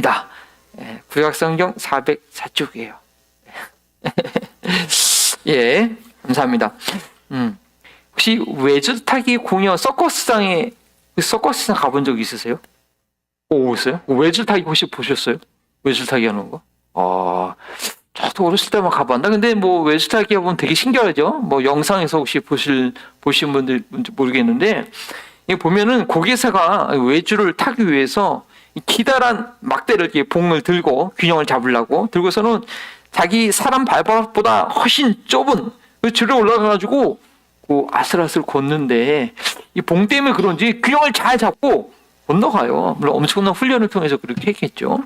아닙니다. 구약성경 404쪽이에요. 예, 감사합니다. 혹시 외줄타기 공연 서커스장 가본 적 있으세요? 있어요? 외줄타기 혹시 보셨어요? 외줄타기 하는 거? 저도 어렸을 때만 가봤나? 근데 뭐 외줄타기 해보면 되게 신기하죠? 뭐 영상에서 혹시 보신 분들 모르겠는데, 보면은 고개사가 외줄을 타기 위해서 기다란 막대를 이렇게 봉을 들고 균형을 잡으려고 들고서는 자기 사람 발바닥보다 훨씬 좁은 그 줄에 올라가가지고 아슬아슬 걷는데 이 봉 때문에 그런지 균형을 잘 잡고 건너가요. 물론 엄청난 훈련을 통해서 그렇게 했겠죠.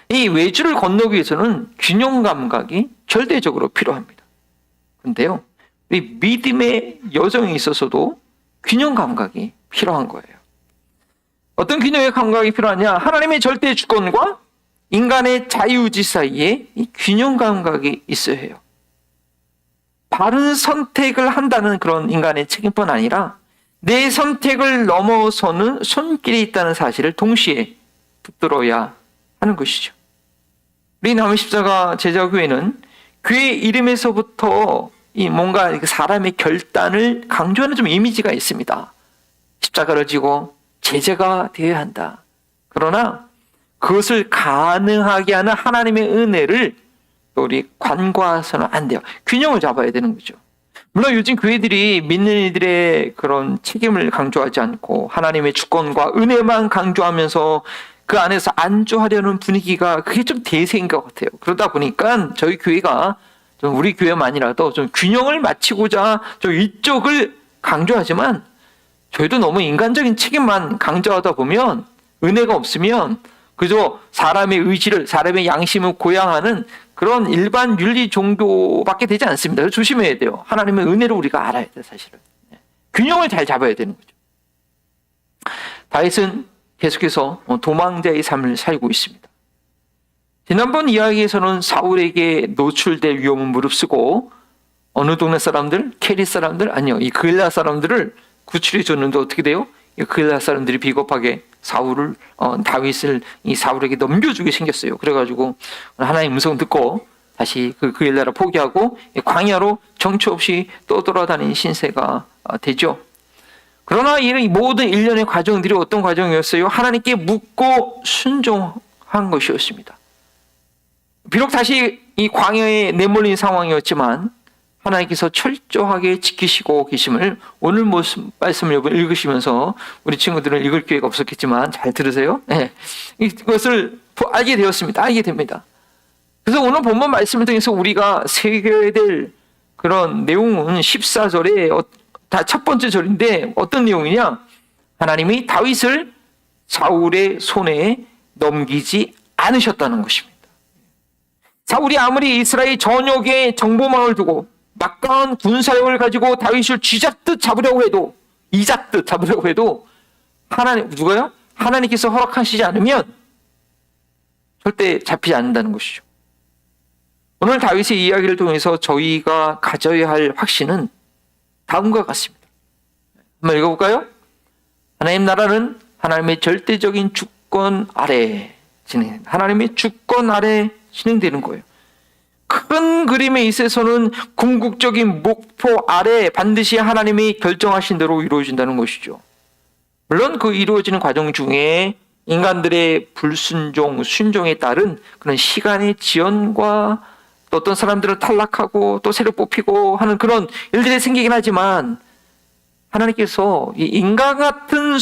이 외줄을 건너기 위해서는 균형 감각이 절대적으로 필요합니다. 그런데요, 이 믿음의 여정에 있어서도 균형 감각이 필요한 거예요. 어떤 균형의 감각이 필요하냐? 하나님의 절대 주권과 인간의 자유의지 사이에 이 균형 감각이 있어야 해요. 바른 선택을 한다는 그런 인간의 책임뿐 아니라 내 선택을 넘어서는 손길이 있다는 사실을 동시에 붙들어야 하는 것이죠. 우리 남은십자가 제자교회는 교회 이름에서부터 이 뭔가 사람의 결단을 강조하는 좀 이미지가 있습니다. 십자가를 지고 제자가 되어야 한다. 그러나 그것을 가능하게 하는 하나님의 은혜를 또 우리 간과해서는 안 돼요. 균형을 잡아야 되는 거죠. 물론 요즘 교회들이 믿는 이들의 그런 책임을 강조하지 않고 하나님의 주권과 은혜만 강조하면서 그 안에서 안주하려는 분위기가 그게 좀 대세인 것 같아요. 그러다 보니까 저희 교회가 좀 우리 교회만이라도 좀 균형을 맞추고자 좀 이쪽을 강조하지만 저희도 너무 인간적인 책임만 강조하다 보면 은혜가 없으면 그저 사람의 의지를, 사람의 양심을 고양하는 그런 일반 윤리 종교밖에 되지 않습니다. 그래서 조심해야 돼요. 하나님의 은혜를 우리가 알아야 돼요, 사실은. 균형을 잘 잡아야 되는 거죠. 다윗은 계속해서 도망자의 삶을 살고 있습니다. 지난번 이야기에서는 사울에게 노출될 위험을 무릅쓰고 어느 동네 사람들, 캐리 사람들, 아니요, 이 그일라 사람들을 구출해 줬는데 어떻게 돼요? 이 그일라 사람들이 비겁하게 다윗을 이 사울에게 넘겨주게 생겼어요. 그래가지고 하나님의 음성 듣고 다시 그 그일라를 포기하고 광야로 정처 없이 떠돌아다니는 신세가 되죠. 그러나 이 모든 일련의 과정들이 어떤 과정이었어요? 하나님께 묻고 순종한 것이었습니다. 비록 다시 이 광야에 내몰린 상황이었지만 하나님께서 철저하게 지키시고 계심을 오늘 말씀을 읽으시면서 우리 친구들은 읽을 기회가 없었겠지만 잘 들으세요. 이것을 알게 되었습니다. 알게 됩니다. 그래서 오늘 본문 말씀을 통해서 우리가 새겨야 될 그런 내용은 14절에 다 첫 번째 절인데 어떤 내용이냐? 하나님이 다윗을 사울의 손에 넘기지 않으셨다는 것입니다. 사울이 아무리 이스라엘 전역에 정보망을 두고 막강한 군사력을 가지고 다윗을 쥐잡듯 잡으려고 해도 이잡듯 잡으려고 해도 누가요? 하나님께서 허락하시지 않으면 절대 잡히지 않는다는 것이죠. 오늘 다윗의 이야기를 통해서 저희가 가져야 할 확신은 다음과 같습니다. 한번 읽어볼까요? 하나님 나라는 하나님의 절대적인 주권 아래 하나님의 주권 아래 진행되는 거예요. 큰 그림에 있어서는 궁극적인 목표 아래 반드시 하나님이 결정하신 대로 이루어진다는 것이죠. 물론 그 이루어지는 과정 중에 인간들의 불순종, 순종에 따른 그런 시간의 지연과 또 어떤 사람들은 탈락하고 또 새로 뽑히고 하는 그런 일들이 생기긴 하지만 하나님께서 이 인간과 같은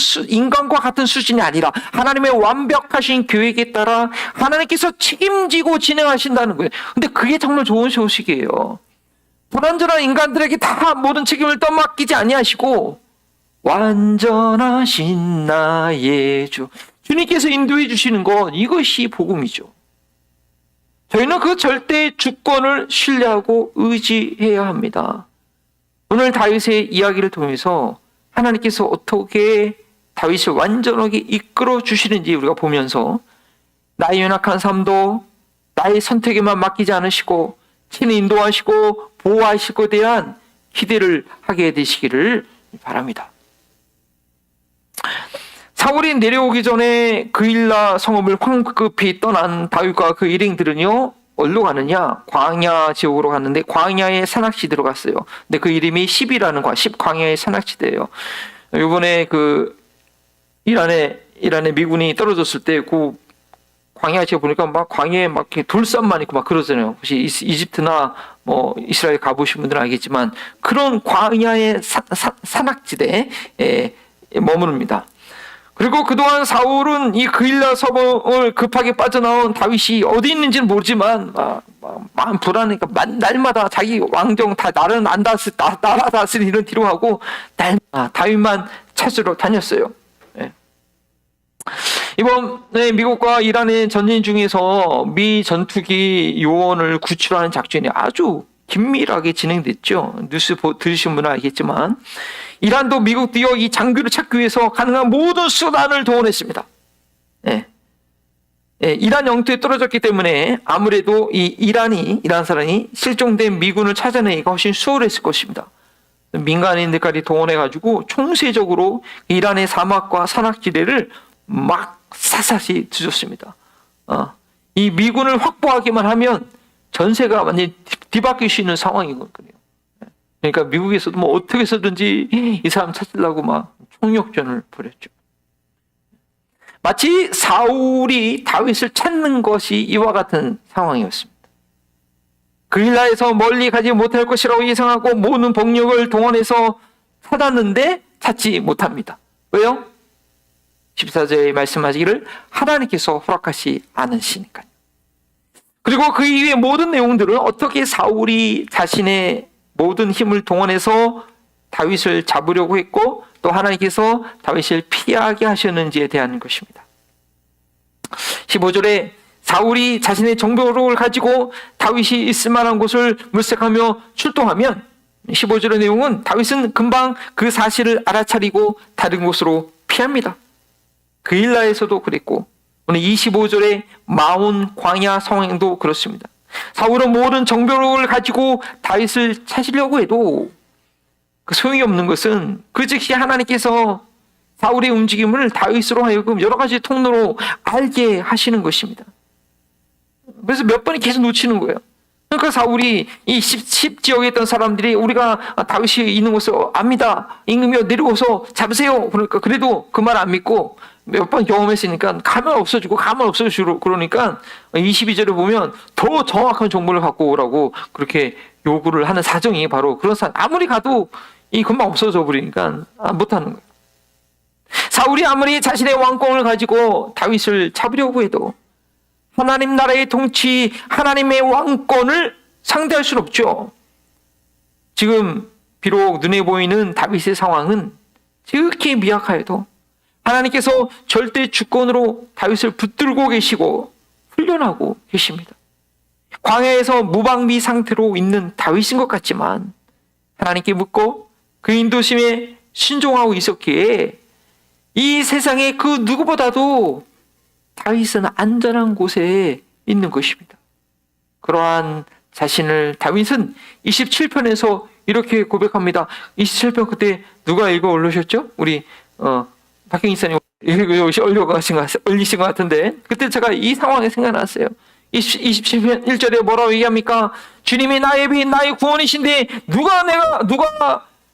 수준이 아니라 하나님의 완벽하신 계획에 따라 하나님께서 책임지고 진행하신다는 거예요. 근데 그게 정말 좋은 소식이에요. 불완전한 인간들에게 다 모든 책임을 떠맡기지 아니하시고 완전하신 나의 주, 주님께서 인도해 주시는 것, 이것이 복음이죠. 저희는 그 절대 주권을 신뢰하고 의지해야 합니다. 오늘 다윗의 이야기를 통해서 하나님께서 어떻게 다윗을 완전하게 이끌어 주시는지 우리가 보면서 나의 연약한 삶도 나의 선택에만 맡기지 않으시고 친히 인도하시고 보호하실 것에 대한 기대를 하게 되시기를 바랍니다. 사울이 내려오기 전에 그일라 성읍을 황급히 떠난 다윗과 그 일행들은요, 어디로 가느냐? 광야 지역으로 갔는데 광야의 산악지대로 갔어요. 근데 그 이름이 10이라는 10 광야의 산악지대예요. 이번에 그 이란에 미군이 떨어졌을 때 그 광야 지역 보니까 막 광야에 막 이렇게 돌산만 있고 막 그러잖아요. 혹시 이집트나 뭐 이스라엘 가보신 분들은 알겠지만 그런 광야의 산악지대에 머무릅니다. 그리고 그동안 사울은 이 그일라 성을 급하게 빠져나온 다윗이 어디 있는지는 모르지만 마음 불안하니까 날마다 자기 왕정 다 나라 다스리는 뒤로 하고 날마다 다윗만 찾으러 다녔어요. 이번에 미국과 이란의 전쟁 중에서 미 전투기 요원을 구출하는 작전이 아주 긴밀하게 진행됐죠. 뉴스 들으신 분은 알겠지만 이란도 미국 뒤어 이 장교를 찾기 위해서 가능한 모든 수단을 동원했습니다. 이란 영토에 떨어졌기 때문에 아무래도 이란 사람이 실종된 미군을 찾아내기가 훨씬 수월했을 것입니다. 민간인들까지 동원해가지고 총세적으로 이란의 사막과 산악지대를 막 사사시 뒤졌습니다. 이 미군을 확보하기만 하면 전세가 완전히 뒤바뀔 수 있는 상황이거든요. 그러니까 미국에서도 뭐 어떻게 해서든지 이 사람 찾으려고 막 총력전을 벌였죠. 마치 사울이 다윗을 찾는 것이 이와 같은 상황이었습니다. 그일라에서 멀리 가지 못할 것이라고 예상하고 모든 병력을 동원해서 찾았는데 찾지 못합니다. 왜요? 14절에 말씀하시기를 하나님께서 허락하시 않으시니까요. 그리고 그 이후의 모든 내용들은 어떻게 사울이 자신의 모든 힘을 동원해서 다윗을 잡으려고 했고 또 하나님께서 다윗을 피하게 하셨는지에 대한 것입니다. 15절에 사울이 자신의 정보를 가지고 다윗이 있을 만한 곳을 물색하며 출동하면 15절의 내용은 다윗은 금방 그 사실을 알아차리고 다른 곳으로 피합니다. 그일라에서도 그랬고 오늘 25절의 마온 광야 상황도 그렇습니다. 사울은 모든 정보를 가지고 다윗을 찾으려고 해도 그 소용이 없는 것은 그 즉시 하나님께서 사울의 움직임을 다윗으로 하여금 여러 가지 통로로 알게 하시는 것입니다. 그래서 몇 번이 계속 놓치는 거예요. 그러니까 사울이 이 10 지역에 있던 사람들이 우리가 다윗이 있는 곳을 압니다. 임금이여 내려오서 잡으세요. 그러니까 그래도 그 말 안 믿고 몇 번 경험했으니까 가면 없어지고 그러니까 22절에 보면 더 정확한 정보를 갖고 오라고 그렇게 요구를 하는 사정이 바로 그런 사람. 아무리 가도 이 금방 없어져 버리니까 못하는 거예요. 사울이 아무리 자신의 왕권을 가지고 다윗을 잡으려고 해도 하나님 나라의 통치, 하나님의 왕권을 상대할 수는 없죠. 지금 비록 눈에 보이는 다윗의 상황은 지극히 미약하여도 하나님께서 절대 주권으로 다윗을 붙들고 계시고 훈련하고 계십니다. 광야에서 무방비 상태로 있는 다윗인 것 같지만 하나님께 묻고 그 인도심에 순종하고 있었기에 이 세상에 그 누구보다도 다윗은 안전한 곳에 있는 것입니다. 그러한 자신을 다윗은 27편에서 이렇게 고백합니다. 27편 그때 누가 읽어 올리셨죠? 우리 박경희 사님 올리신 것 같은데 그때 제가 이 상황이 생각났어요. 27편 1절에 뭐라고 얘기합니까? 주님이 나의 빛 나의 구원이신데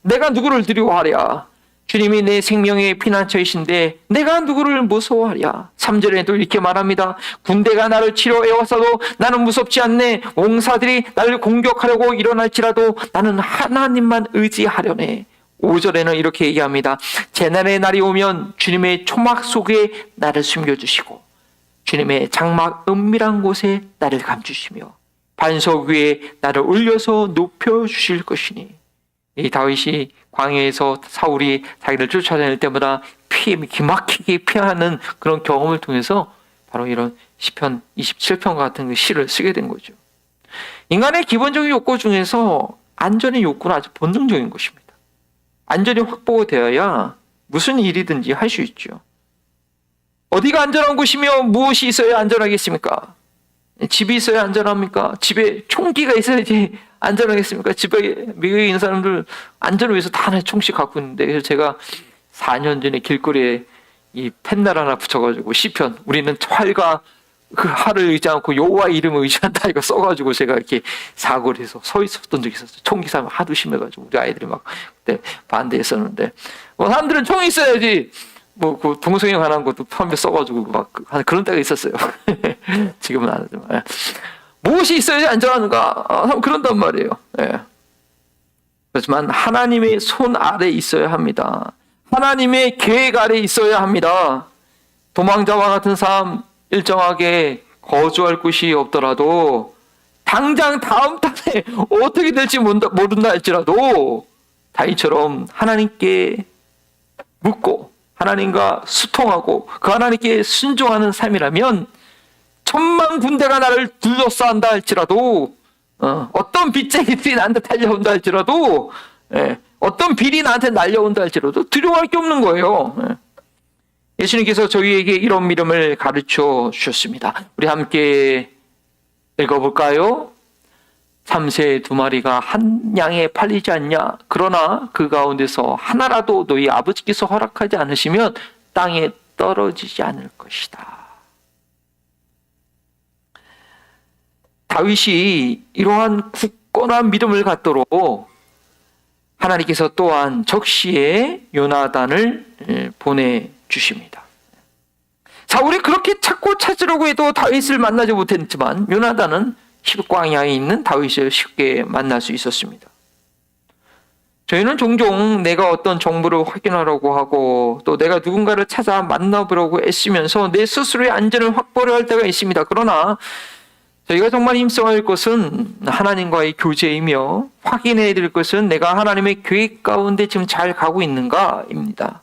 내가 누구를 두려워하랴? 주님이 내 생명의 피난처이신데 내가 누구를 무서워하랴? 3절에 또 이렇게 말합니다. 군대가 나를 치러 애워싸도 나는 무섭지 않네. 옹사들이 나를 공격하려고 일어날지라도 나는 하나님만 의지하려네. 5절에는 이렇게 얘기합니다. 재난의 날이 오면 주님의 초막 속에 나를 숨겨주시고 주님의 장막 은밀한 곳에 나를 감추시며 반석 위에 나를 올려서 높여주실 것이니. 이 다윗이 광야에서 사울이 자기를 쫓아다닐 때마다 기막히게 피하는 그런 경험을 통해서 바로 이런 시편 27편 같은 시를 쓰게 된 거죠. 인간의 기본적인 욕구 중에서 안전의 욕구는 아주 본능적인 것입니다. 안전이 확보되어야 무슨 일이든지 할 수 있죠. 어디가 안전한 곳이며 무엇이 있어야 안전하겠습니까? 집이 있어야 안전합니까? 집에 총기가 있어야지 안전하겠습니까? 집에 미국에 있는 사람들 안전을 위해서 다 하나의 총씩 갖고 있는데 그래서 제가 4년 전에 길거리에 이 펜날 하나 붙여가지고 시편 우리는 활과 그 활을 의지 않고 여호와 이름을 의지한다 이거 써가지고 제가 이렇게 사고를 해서 서 있었던 적이 있었어요. 총기 싸움 하도 심해가지고 우리 아이들이 막 그때 반대했었는데 뭐 사람들은 총이 있어야지 뭐 그 동성애 관한 것도 편에 써가지고 막 그런 때가 있었어요. 지금은 안 하지만 무엇이 있어야지 안전한가 그런단 말이에요. 예. 그렇지만 하나님의 손 아래 있어야 합니다. 하나님의 계획 아래 있어야 합니다. 도망자와 같은 삶 일정하게 거주할 곳이 없더라도 당장 다음 달에 어떻게 될지 모른다 할지라도 다윗처럼 하나님께 묻고 하나님과 수통하고 그 하나님께 순종하는 삶이라면 천만 군대가 나를 둘러싸인다 할지라도 어떤 빗쟁이들이 나한테 달려온다 할지라도 어떤 빌이 나한테 날려온다 할지라도 두려워할 게 없는 거예요. 예수님께서 저희에게 이런 믿음을 가르쳐 주셨습니다. 우리 함께 읽어볼까요? 참새 2마리가 한 양에 팔리지 않냐? 그러나 그 가운데서 하나라도 너희 아버지께서 허락하지 않으시면 땅에 떨어지지 않을 것이다. 다윗이 이러한 굳건한 믿음을 갖도록 하나님께서 또한 적시에 요나단을 보내주십니다. 사울이 그렇게 찾고 찾으려고 해도 다윗을 만나지 못했지만 요나단은 광야에 있는 다윗을 쉽게 만날 수 있었습니다. 저희는 종종 내가 어떤 정보를 확인하려고 하고 또 내가 누군가를 찾아 만나보려고 애쓰면서 내 스스로의 안전을 확보를 할 때가 있습니다. 그러나 저희가 정말 힘써야 할 것은 하나님과의 교제이며 확인해야 될 것은 내가 하나님의 계획 가운데 지금 잘 가고 있는가입니다.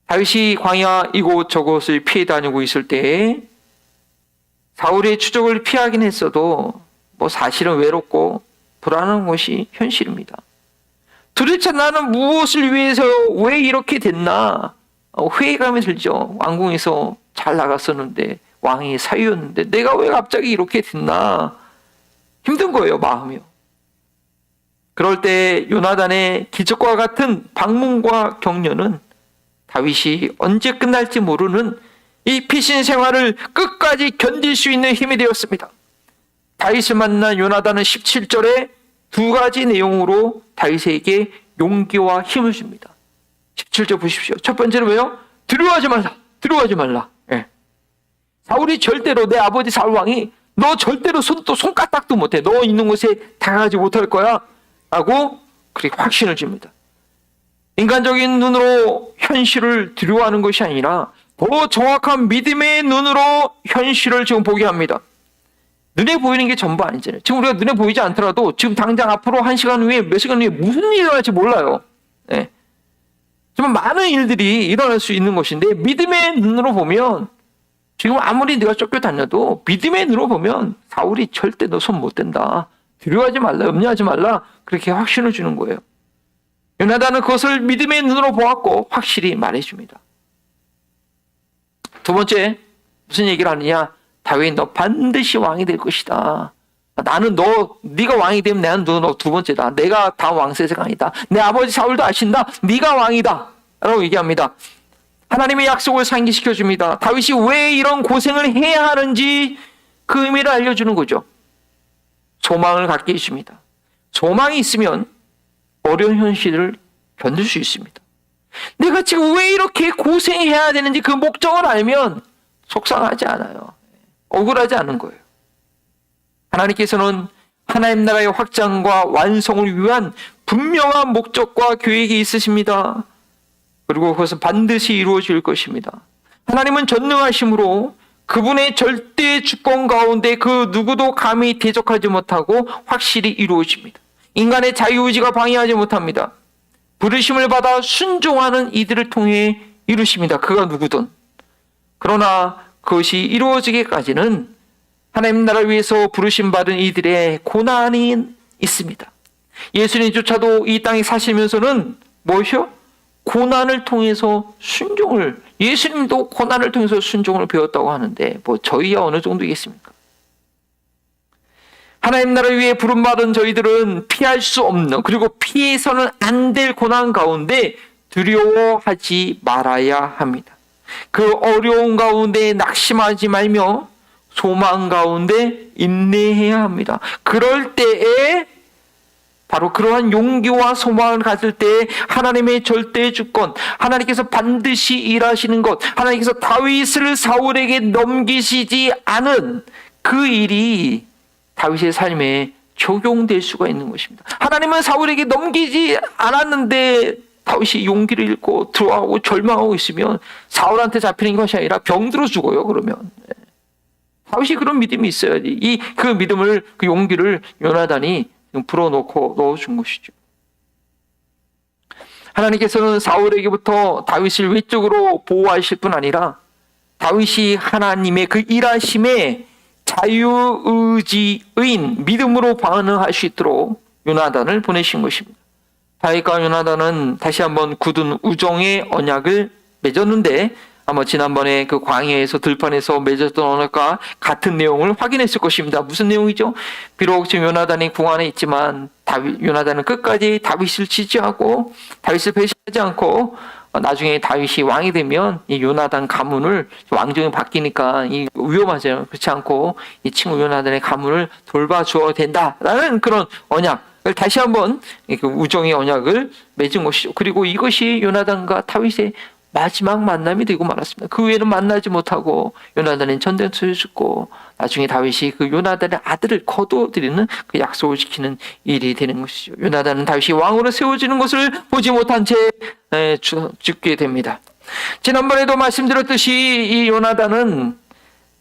다윗이 광야 이곳저곳을 피해 다니고 있을 때 사울의 추적을 피하긴 했어도 사실은 외롭고 불안한 것이 현실입니다. 도대체 나는 무엇을 위해서 왜 이렇게 됐나 회의감이 들죠. 왕궁에서 잘 나갔었는데 왕이 사위였는데 내가 왜 갑자기 이렇게 됐나 힘든 거예요. 마음이요. 그럴 때 요나단의 기적과 같은 방문과 격려는 다윗이 언제 끝날지 모르는 이 피신 생활을 끝까지 견딜 수 있는 힘이 되었습니다. 다윗을 만난 요나단은 17절에 2가지 내용으로 다윗에게 용기와 힘을 줍니다. 17절 보십시오. 첫 번째는 왜요? 두려워하지 말라. 두려워하지 말라. 사울이 절대로 내 아버지 사울 왕이 너 절대로 손가락도 못해. 너 있는 곳에 다가가지 못할 거야. 라고 그렇게 확신을 줍니다. 인간적인 눈으로 현실을 두려워하는 것이 아니라 더 정확한 믿음의 눈으로 현실을 지금 보게 합니다. 눈에 보이는 게 전부 아니잖아요. 지금 우리가 눈에 보이지 않더라도 지금 당장 앞으로 1시간 후에 몇 시간 후에 무슨 일이 일어날지 몰라요. 정말 많은 일들이 일어날 수 있는 것인데 믿음의 눈으로 보면 지금 아무리 네가 쫓겨다녀도 믿음의 눈으로 보면 사울이 절대 너 손 못 댄다. 두려워하지 말라. 염려하지 말라. 그렇게 확신을 주는 거예요. 요나단은 그것을 믿음의 눈으로 보았고 확실히 말해줍니다. 두 번째 무슨 얘기를 하느냐? 다윗 너 반드시 왕이 될 것이다. 나는 네가 왕이 되면 나는 너 두 번째다. 내가 다음 왕세자가 아니다. 내 아버지 사울도 아신다. 네가 왕이다. 라고 얘기합니다. 하나님의 약속을 상기시켜 줍니다. 다윗이 왜 이런 고생을 해야 하는지 그 의미를 알려주는 거죠. 소망을 갖게 해줍니다. 소망이 있으면 어려운 현실을 견딜 수 있습니다. 내가 지금 왜 이렇게 고생해야 되는지 그 목적을 알면 속상하지 않아요. 억울하지 않은 거예요. 하나님께서는 하나님 나라의 확장과 완성을 위한 분명한 목적과 계획이 있으십니다. 그리고 그것은 반드시 이루어질 것입니다. 하나님은 전능하심으로 그분의 절대 주권 가운데 그 누구도 감히 대적하지 못하고 확실히 이루어집니다. 인간의 자유의지가 방해하지 못합니다. 부르심을 받아 순종하는 이들을 통해 이루십니다. 그가 누구든. 그러나 그것이 이루어지기까지는 하나님 나라를 위해서 부르심 받은 이들의 고난이 있습니다. 예수님조차도 이 땅에 사시면서는 무엇이요? 고난을 통해서 순종을, 예수님도 고난을 통해서 순종을 배웠다고 하는데 저희야 어느 정도겠습니까? 하나님 나라를 위해 부름받은 저희들은 피할 수 없는, 그리고 피해서는 안 될 고난 가운데 두려워하지 말아야 합니다. 그 어려운 가운데 낙심하지 말며 소망 가운데 인내해야 합니다. 그럴 때에 바로 그러한 용기와 소망을 가질 때 하나님의 절대 주권, 하나님께서 반드시 일하시는 것, 하나님께서 다윗을 사울에게 넘기시지 않은 그 일이 다윗의 삶에 적용될 수가 있는 것입니다. 하나님은 사울에게 넘기지 않았는데 다윗이 용기를 잃고 들어가고 절망하고 있으면 사울한테 잡히는 것이 아니라 병들어 죽어요. 그러면 다윗이 그런 믿음이 있어야지. 그 믿음을, 그 용기를 요나단이 풀어놓고 넣어준 것이죠. 하나님께서는 사울에게부터 다윗을 외적으로 보호하실 뿐 아니라 다윗이 하나님의 그 일하심에 자유의지인 믿음으로 반응할 수 있도록 요나단을 보내신 것입니다. 다윗과 요나단은 다시 한번 굳은 우정의 언약을 맺었는데 아마 지난번에 그 광야에서 들판에서 맺었던 언약과 같은 내용을 확인했을 것입니다. 무슨 내용이죠? 비록 지금 요나단이 궁 안에 있지만 요나단은 끝까지 다윗을 지지하고 다윗을 배신하지 않고 나중에 다윗이 왕이 되면 이 요나단 가문을 왕정이 바뀌니까 이 위험하잖아요. 그렇지 않고 이 친구 요나단의 가문을 돌봐주어야 된다라는 그런 언약을 다시 한번 우정의 언약을 맺은 것이죠. 그리고 이것이 요나단과 다윗의 마지막 만남이 되고 말았습니다. 그 후에는 만나지 못하고 요나단은 전쟁터에 죽고 나중에 다윗이 그 요나단의 아들을 거두어들이는 그 약속을 지키는 일이 되는 것이죠. 요나단은 다윗이 왕으로 세워지는 것을 보지 못한 채 죽게 됩니다. 지난번에도 말씀드렸듯이 이 요나단은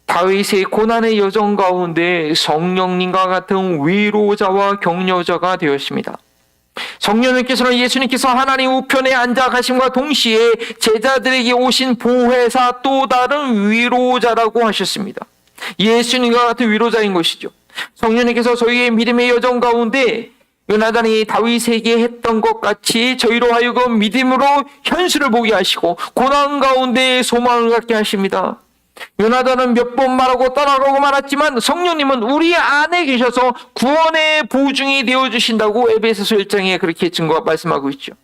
다윗의 고난의 여정 가운데 성령님과 같은 위로자와 격려자가 되었습니다. 성령님께서는 예수님께서 하나님 우편에 앉아 가심과 동시에 제자들에게 오신 보혜사 또 다른 위로자라고 하셨습니다. 예수님과 같은 위로자인 것이죠. 성령님께서 저희의 믿음의 여정 가운데 요나단이 다윗에게 했던 것 같이 저희로 하여금 믿음으로 현실을 보게 하시고 고난 가운데 소망을 갖게 하십니다. 요나단은 몇 번 말하고 떠나가고 말았지만 성령님은 우리 안에 계셔서 구원의 보증이 되어주신다고 에베소서 1장에 그렇게 말씀하고 있죠.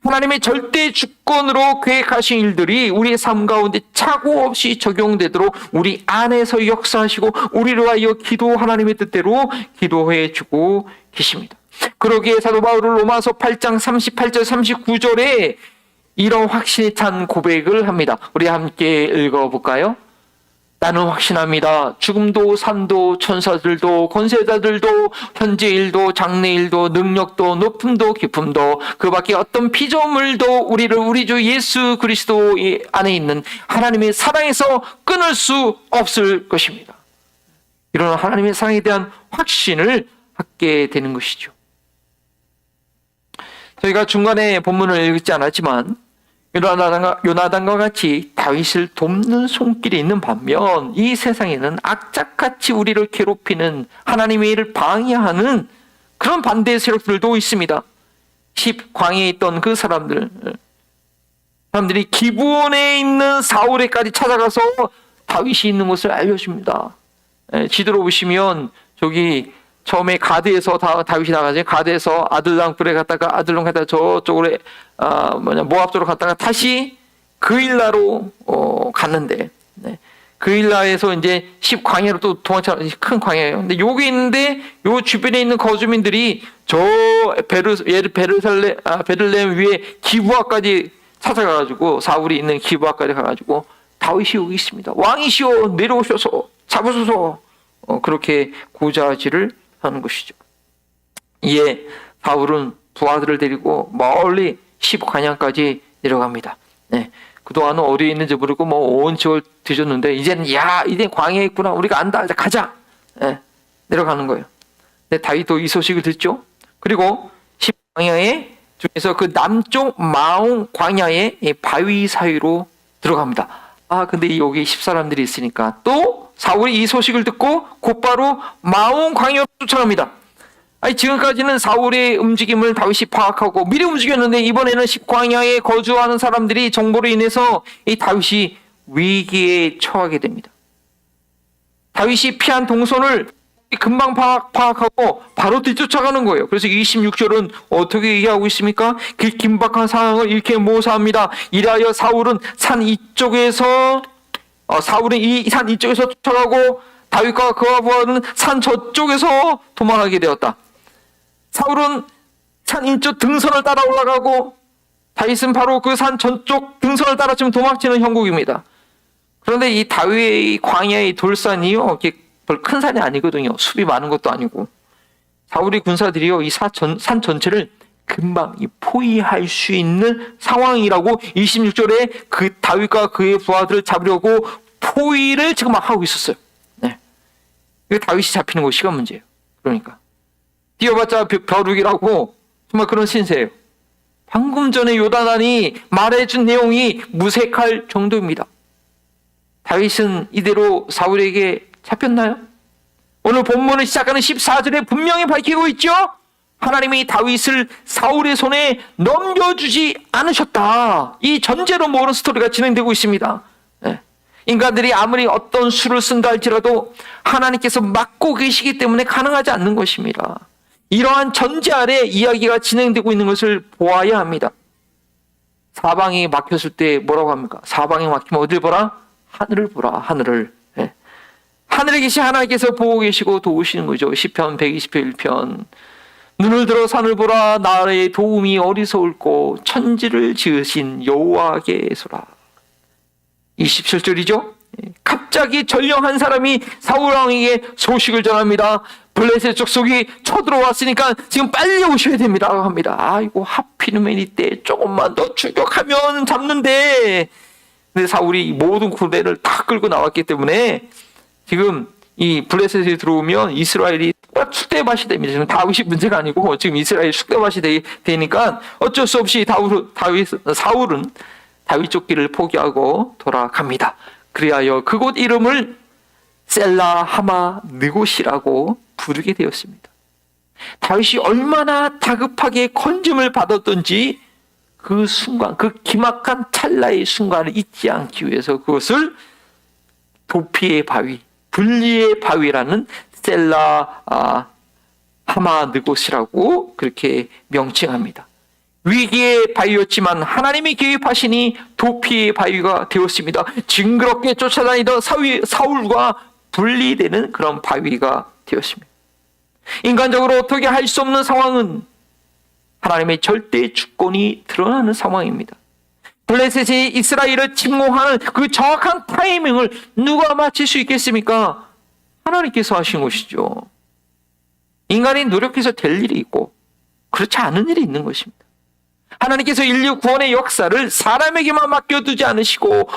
하나님의 절대 주권으로 계획하신 일들이 우리의 삶 가운데 착오 없이 적용되도록 우리 안에서 역사하시고 우리로 하여 기도 하나님의 뜻대로 기도해 주고 계십니다. 그러기에 사도 바울은 로마서 8장 38절 39절에 이런 확신에 찬 고백을 합니다. 우리 함께 읽어볼까요? 나는 확신합니다. 죽음도 산도 천사들도 권세자들도 현재 일도 장래 일도 능력도 높음도 깊음도 그 밖에 어떤 피조물도 우리를 우리 주 예수 그리스도 안에 있는 하나님의 사랑에서 끊을 수 없을 것입니다. 이런 하나님의 사랑에 대한 확신을 갖게 되는 것이죠. 저희가 중간에 본문을 읽지 않았지만 요나단과 같이 다윗을 돕는 손길이 있는 반면 이 세상에는 악착같이 우리를 괴롭히는 하나님의 일을 방해하는 그런 반대 세력들도 있습니다. 광야에 있던 그 사람들이 기브온에 있는 사울에까지 찾아가서 다윗이 있는 곳을 알려줍니다. 지도로 보시면 저기 처음에 가드에서 다윗이 나가죠. 가드에서 아들랑 뿔에 갔다가 아들랑 갔다가 저쪽으로 모압 쪽으로 갔다가 다시 그일라로 갔는데 그일라에서 이제 10광야로 또 도망쳐 큰 광야예요. 근데 여기 있는데 요 주변에 있는 거주민들이 저 베들레헴 위에 기브아까지 찾아가가지고 사울이 있는 기브아까지 가가지고 다윗이 여기 있습니다. 왕이시여 내려오셔서 잡으소서 그렇게 고자질을 하는 것이죠. 이에 바울은 부하들을 데리고 멀리 10광야까지 내려갑니다. 그동안은 어디에 있는지 모르고 온 지역을 뒤졌는데 이제는 이제 광야에 있구나. 우리가 안다. 이제 가자. 내려가는 거예요. 근데 다윗도 이 소식을 듣죠. 그리고 10광야에 중에서 그 남쪽 마온 광야의 바위 사이로 들어갑니다. 근데 여기 10사람들이 있으니까 또 사울이 이 소식을 듣고 곧바로 마온 광야로 쫓아갑니다. 지금까지는 사울의 움직임을 다윗이 파악하고 미리 움직였는데 이번에는 10광야에 거주하는 사람들이 정보로 인해서 이 다윗이 위기에 처하게 됩니다. 다윗이 피한 동선을 금방 파악하고 바로 뒤쫓아가는 거예요. 그래서 26절은 어떻게 얘기하고 있습니까? 그 긴박한 상황을 이렇게 묘사합니다. 이라여 사울은 산 이쪽에서 이 산 이쪽에서 쫓아가고 다윗과 그와 부하는 산 저쪽에서 도망하게 되었다. 사울은 산 이쪽 등선을 따라 올라가고 다윗은 바로 그 산 전쪽 등선을 따라 지금 도망치는 형국입니다. 그런데 이 다윗의 광야의 돌산이요, 별 큰 산이 아니거든요. 숲이 많은 것도 아니고. 사울의 군사들이요, 이 산 전체를 금방 포위할 수 있는 상황이라고 26절에 그 다윗과 그의 부하들을 잡으려고 포위를 지금 막 하고 있었어요. 네. 다윗이 잡히는 거 시간 문제예요. 그러니까. 뛰어봤자 벼룩이라고 정말 그런 신세예요. 방금 전에 요단안이 말해준 내용이 무색할 정도입니다. 다윗은 이대로 사울에게 잡혔나요? 오늘 본문을 시작하는 14절에 분명히 밝히고 있죠? 하나님이 다윗을 사울의 손에 넘겨주지 않으셨다. 이 전제로 모든 스토리가 진행되고 있습니다. 인간들이 아무리 어떤 수를 쓴다 할지라도 하나님께서 막고 계시기 때문에 가능하지 않는 것입니다. 이러한 전제 아래 이야기가 진행되고 있는 것을 보아야 합니다. 사방이 막혔을 때 뭐라고 합니까? 사방이 막히면 어딜 보라? 하늘을 보라. 하늘을. 하늘에 계신 하나님께서 보고 계시고 도우시는 거죠. 시편 121편. 눈을 들어 산을 보라. 나의 도움이 어디서올꼬 천지를 지으신 여호와께서라. 27절이죠. 갑자기 전령한 사람이 사울 왕에게 소식을 전합니다. 블레셋 족속이 쳐들어왔으니까 지금 빨리 오셔야 됩니다. 합니다. 아이고, 하필이면 이때 조금만 더 추격하면 잡는데. 근데 사울이 모든 군대를 다 끌고 나왔기 때문에 지금 이 블레셋이 들어오면 이스라엘이 쑥대밭이 됩니다. 지금 다윗이 문제가 아니고 지금 이스라엘이 쑥대밭이 되니까 어쩔 수 없이 사울은 다윗 쫓기를 포기하고 돌아갑니다. 그리하여 그곳 이름을 셀라 하마 느곳이라고 부르게 되었습니다. 다윗이 얼마나 다급하게 건짐을 받았던지 그 순간, 그 기막한 찰나의 순간을 잊지 않기 위해서 그것을 도피의 바위, 분리의 바위라는 셀라 하마 느곳이라고 그렇게 명칭합니다. 위기의 바위였지만 하나님이 개입하시니 도피의 바위가 되었습니다. 징그럽게 쫓아다니던 사울과 분리되는 그런 바위가 되었습니다. 인간적으로 어떻게 할 수 없는 상황은 하나님의 절대 주권이 드러나는 상황입니다. 블레셋이 이스라엘을 침공하는 그 정확한 타이밍을 누가 맞힐 수 있겠습니까? 하나님께서 하신 것이죠. 인간이 노력해서 될 일이 있고 그렇지 않은 일이 있는 것입니다. 하나님께서 인류 구원의 역사를 사람에게만 맡겨두시고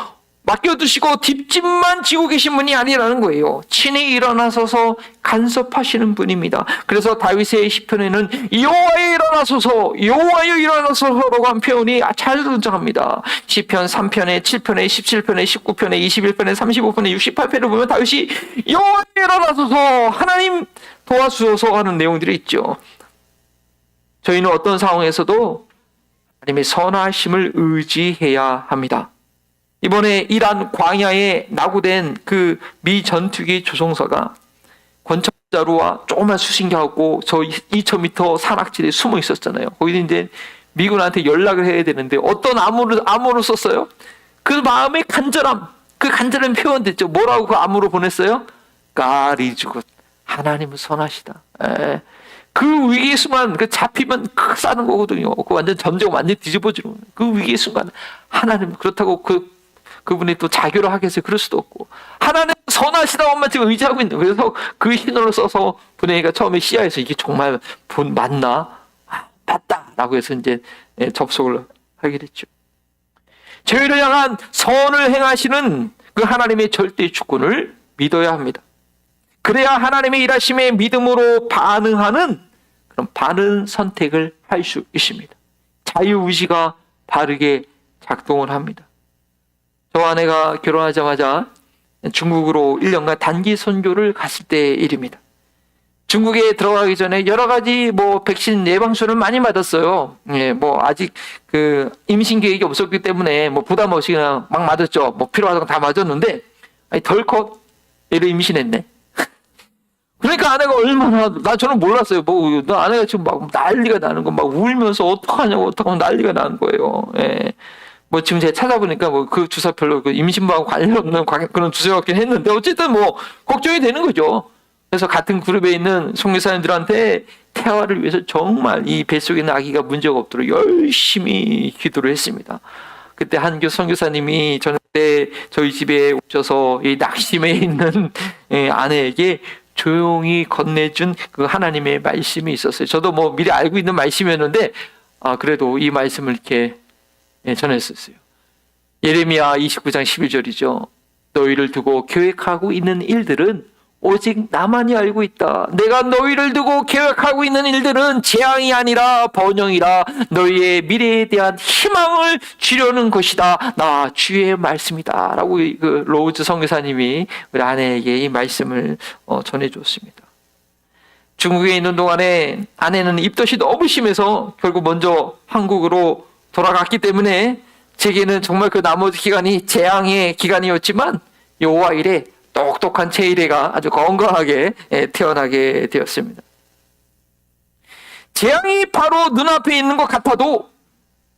뒷짐만 지고 계신 분이 아니라는 거예요. 친히 일어나셔서 간섭하시는 분입니다. 그래서 다윗의 시편에는 여호와여 일어나소서라고 한 표현이 잘 등장합니다. 시편 3편에 7편에 17편에 19편에 21편에 35편에 68편을 보면 다윗이 여호와여 일어나소서, 하나님 도와주소서 하는 내용들이 있죠. 저희는 어떤 상황에서도 하나님의 선하심을 의지해야 합니다. 이번에 이란 광야에 낙오된 그 미 전투기 조종사가 권총자루와 조그만 수신기하고 저 2000m 산악지대에 숨어 있었잖아요. 거기서 이제 미군한테 연락을 해야 되는데 어떤 암호를 썼어요? 그 마음의 간절함, 그 간절함 표현됐죠. 뭐라고 그 암호로 보냈어요? God is good. 하나님은 선하시다. 그 위기의 순간, 그 잡히면 싸는 거거든요. 그 완전 전쟁 완전 뒤집어지는 거예요. 그 위기의 순간 하나님, 그렇다고 그분이 또 자교를 하겠어요? 그럴 수도 없고. 하나님 선하시다고만 지금 의지하고 있는 거예요. 그래서 그 신호를 써서 분해가 처음에 시야에서 이게 정말 맞나? 맞다라고 해서 이제 접속을 하게 됐죠. 저희를 향한 선을 행하시는 그 하나님의 절대 주권을 믿어야 합니다. 그래야 하나님의 일하심에 믿음으로 반응하는 그런 바른 선택을 할 수 있습니다. 자유의지가 바르게 작동을 합니다. 저 아내가 결혼하자마자 중국으로 1년간 단기 선교를 갔을 때의 일입니다. 중국에 들어가기 전에 여러 가지 백신 예방주를 많이 맞았어요. 아직 그 임신 계획이 없었기 때문에 부담 없이 그냥 막 맞았죠. 필요하다고 다 맞았는데 덜컥 얘를 임신했네. 그러니까 아내가 얼마나, 저는 몰랐어요. 너 아내가 지금 막 난리가 나는 거, 막 울면서 어떡하냐고 난리가 나는 거예요. 예. 지금 제가 찾아보니까 그 주사 별로 임신부하고 관련 없는 그런 주사였긴 했는데, 어쨌든 걱정이 되는 거죠. 그래서 같은 그룹에 있는 선교사님들한테 태아를 위해서 정말 이 뱃속에 있는 아기가 문제가 없도록 열심히 기도를 했습니다. 그때 한 선교사님이 저녁 때 저희 집에 오셔서 이 낙심해 있는 아내에게 조용히 건네준 그 하나님의 말씀이 있었어요. 저도 미리 알고 있는 말씀이었는데, 그래도 이 말씀을 이렇게 전했었어요. 예레미야 29장 11절이죠. 너희를 두고 계획하고 있는 일들은 오직 나만이 알고 있다. 내가 너희를 두고 계획하고 있는 일들은 재앙이 아니라 번영이라 너희의 미래에 대한 희망을 주려는 것이다. 나 주의 말씀이다. 라고 그 로우즈 선교사님이 우리 아내에게 이 말씀을 전해줬습니다. 중국에 있는 동안에 아내는 입덧이 너무 심해서 결국 먼저 한국으로 돌아갔기 때문에 제게는 정말 그 나머지 기간이 재앙의 기간이었지만 이 5화일에 똑똑한 체이레가 아주 건강하게 태어나게 되었습니다. 재앙이 바로 눈앞에 있는 것 같아도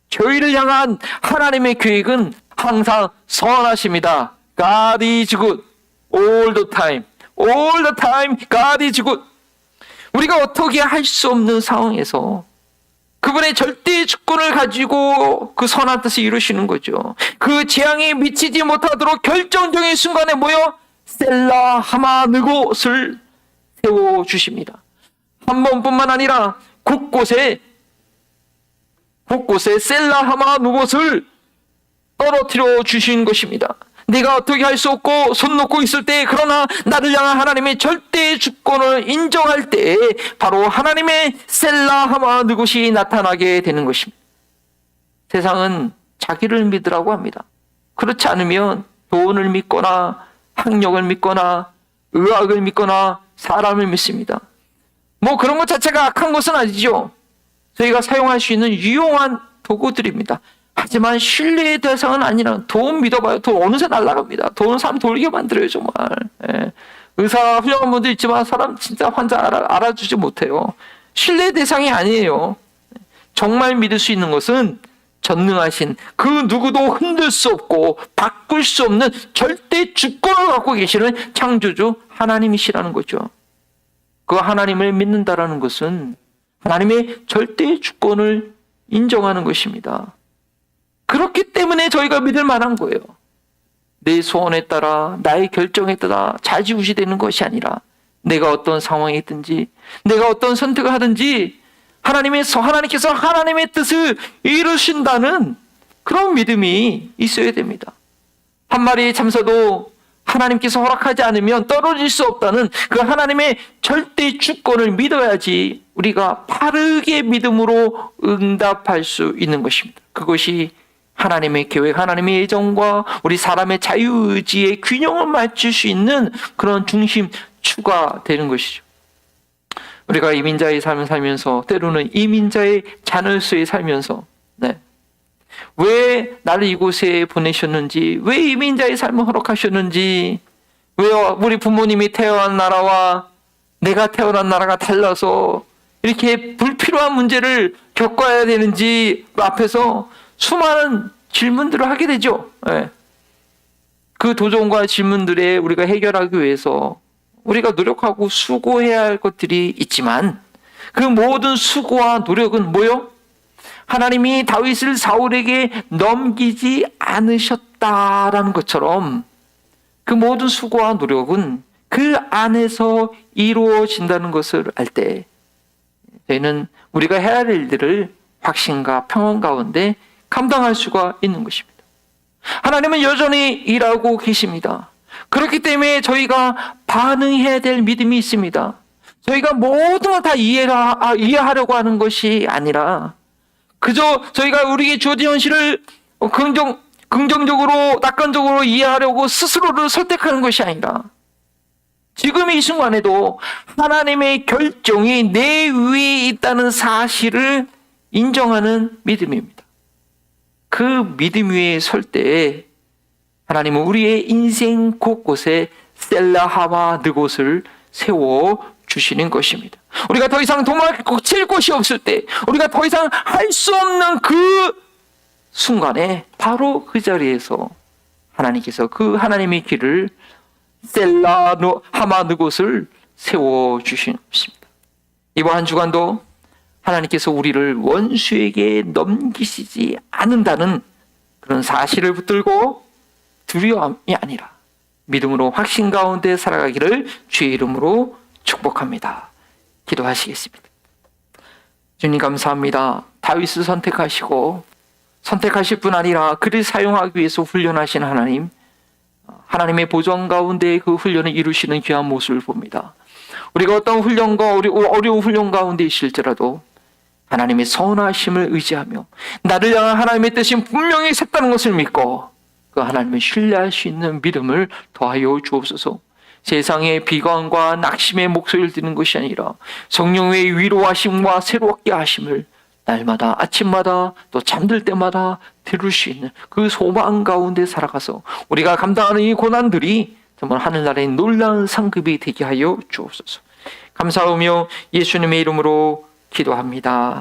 저희를 향한 하나님의 계획은 항상 선하십니다. God is good all the time. All the time God is good. 우리가 어떻게 할 수 없는 상황에서 그분의 절대 주권을 가지고 그 선한 뜻을 이루시는 거죠. 그 재앙에 미치지 못하도록 결정적인 순간에 셀라 하마느곳을 세워주십니다. 한 번뿐만 아니라 곳곳에 셀라 하마느곳을 떨어뜨려 주신 것입니다. 내가 어떻게 할 수 없고 손 놓고 있을 때, 그러나 나를 향한 하나님의 절대 주권을 인정할 때 바로 하나님의 셀라 하마느곳이 나타나게 되는 것입니다. 세상은 자기를 믿으라고 합니다. 그렇지 않으면 돈을 믿거나 학력을 믿거나 의학을 믿거나 사람을 믿습니다. 그런 것 자체가 악한 것은 아니죠. 저희가 사용할 수 있는 유용한 도구들입니다. 하지만 신뢰의 대상은 아니라 돈 믿어봐요. 돈 어느새 날아갑니다. 돈은 사람 돌게 만들어요, 정말. 의사 훌륭한 분도 있지만 사람 진짜 환자 알아주지 못해요. 신뢰의 대상이 아니에요. 정말 믿을 수 있는 것은 전능하신 그 누구도 흔들 수 없고 바꿀 수 없는 절대 주권을 갖고 계시는 창조주 하나님이시라는 거죠. 그 하나님을 믿는다라는 것은 하나님의 절대 주권을 인정하는 것입니다. 그렇기 때문에 저희가 믿을 만한 거예요. 내 소원에 따라 나의 결정에 따라 좌지우지되는 것이 아니라 내가 어떤 상황에 있든지 내가 어떤 선택을 하든지 하나님께서 하나님의 뜻을 이루신다는 그런 믿음이 있어야 됩니다. 한 마리의 참새도 하나님께서 허락하지 않으면 떨어질 수 없다는 그 하나님의 절대 주권을 믿어야지 우리가 바르게 믿음으로 응답할 수 있는 것입니다. 그것이 하나님의 계획, 하나님의 예정과 우리 사람의 자유의지의 균형을 맞출 수 있는 그런 중심추가 되는 것이죠. 우리가 이민자의 삶을 살면서 때로는 이민자의 자녀수에 살면서 왜 나를 이곳에 보내셨는지, 왜 이민자의 삶을 허락하셨는지, 왜 우리 부모님이 태어난 나라와 내가 태어난 나라가 달라서 이렇게 불필요한 문제를 겪어야 되는지 앞에서 수많은 질문들을 하게 되죠. 그 도전과 질문들에 우리가 해결하기 위해서 우리가 노력하고 수고해야 할 것들이 있지만 그 모든 수고와 노력은 뭐요? 하나님이 다윗을 사울에게 넘기지 않으셨다라는 것처럼 그 모든 수고와 노력은 그 안에서 이루어진다는 것을 알 때 저희는 우리가 해야 할 일들을 확신과 평온 가운데 감당할 수가 있는 것입니다. 하나님은 여전히 일하고 계십니다. 그렇기 때문에 저희가 반응해야 될 믿음이 있습니다. 저희가 모든 걸 다 이해하려고 하는 것이 아니라 그저 저희가 우리에게 주어진 현실을 긍정적으로 낙관적으로 이해하려고 스스로를 설득하는 것이 아니라 지금 이 순간에도 하나님의 결정이 내 위에 있다는 사실을 인정하는 믿음입니다. 그 믿음 위에 설 때에 하나님은 우리의 인생 곳곳에 셀라하와 느곳을 세워 주시는 것입니다. 우리가 더 이상 도망칠 곳이 없을 때, 우리가 더 이상 할 수 없는 그 순간에 바로 그 자리에서 하나님께서 그 하나님의 길을 셀라 하마느 곳을 세워 주시는 것입니다. 이번 한 주간도 하나님께서 우리를 원수에게 넘기시지 않는다는 그런 사실을 붙들고 두려움이 아니라 믿음으로 확신 가운데 살아가기를 주의 이름으로 축복합니다. 기도하시겠습니다. 주님 감사합니다. 다윗을 선택하시고 선택하실 뿐 아니라 그를 사용하기 위해서 훈련하신 하나님, 하나님의 보정 가운데 그 훈련을 이루시는 귀한 모습을 봅니다. 우리가 어떤 훈련과 어려운 훈련 가운데 있을지라도 하나님의 선하심을 의지하며 나를 향한 하나님의 뜻이 분명히 섰다는 것을 믿고 그 하나님을 신뢰할 수 있는 믿음을 더하여 주옵소서. 세상의 비관과 낙심의 목소리를 듣는 것이 아니라 성령의 위로하심과 새롭게 하심을 날마다 아침마다 또 잠들 때마다 들을 수 있는 그 소망 가운데 살아가서 우리가 감당하는 이 고난들이 정말 하늘나라의 놀라운 상급이 되게 하여 주옵소서. 감사하며 예수님의 이름으로 기도합니다.